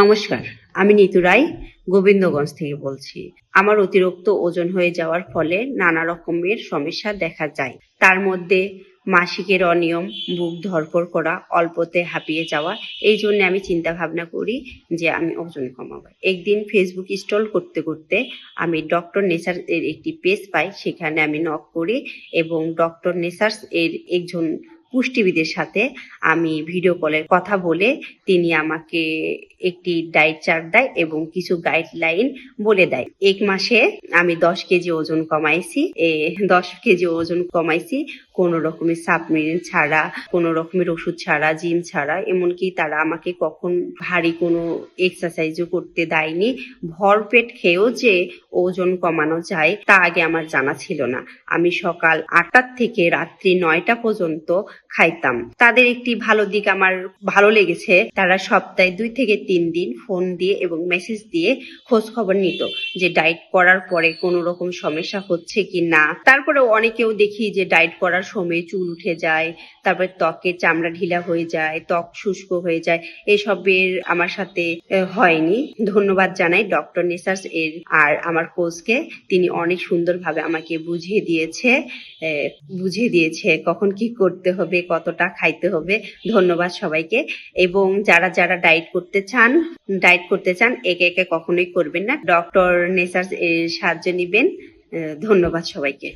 নমস্কার, আমি নিতু রায় গোবিন্দগঞ্জ থেকে বলছি। আমার অতিরিক্ত ওজন হয়ে যাওয়ার ফলে নানা রকমের সমস্যা দেখা যায়। তার মধ্যে মাসিকের অনিয়ম, বুক ধড়ফড় করা, অল্পতে হাঁপিয়ে যাওয়া। এই জন্য আমি চিন্তা ভাবনা করি যে আমি ওজন কমাবো। একদিন ফেসবুক স্ক্রল করতে করতে আমি ডক্টর নেচার এর একটি পেজ পাই, সেখানে আমি নক করি এবং ডক্টর নেচার্স এর একজন পুষ্টিবিদের সাথে আমি ভিডিও কলে কথা বলে তিনি আমাকে একটি ডায়েট চার্ট দেয় এবং কিছু গাইডলাইন বলে দেয়। 1 মাসে আমি 10 কেজি ওজন কমাইছি। 10 কেজি ওজন কমাইছি কোনো রকমের সাপ্লিমেন্ট ছাড়া, কোনো রকমের ওষুধ ছাড়া, জিম ছাড়া। এমনকি তারা আমাকে কখন ভারী কোনো এক্সারসাইজও করতে দেয়নি। ভরপেট খেয়েও যে ওজন কমানো যায় তা আগে আমার জানা ছিল না। আমি সকাল 8টা থেকে রাত্রি 9টা পর্যন্ত খাইতাম। তাদের একটি ভালো দিক আমার ভালো লেগেছে, তারা সপ্তাহে 2 থেকে 3 দিন ফোন দিয়ে এবং মেসেজ দিয়ে খোঁজ খবর নিত যে ডায়েট করার পরে কোনো রকম সমস্যা হচ্ছে কি না। তারপরেও অনেকেও দেখি যে ডায়েট করার সময় চুল উঠে যায়, তারপরে ত্বকের চামড়া ঢিলা হয়ে যায়, ত্বক শুষ্ক হয়ে যায়। এসবের আমার সাথে হয়নি। ধন্যবাদ জানাই ডক্টর নেচার্স এর আর আমার কোচকে। তিনি অনেক সুন্দরভাবে আমাকে বুঝিয়ে দিয়েছে কখন কি করতে হবে, কতটা খাইতে হবে। ধন্যবাদ সবাইকে। এবং যারা ডায়েট করতে চান একে একে কখনোই করবেন না, ডক্টর নেচার্স এর সাহায্য নিবেন। ধন্যবাদ সবাইকে।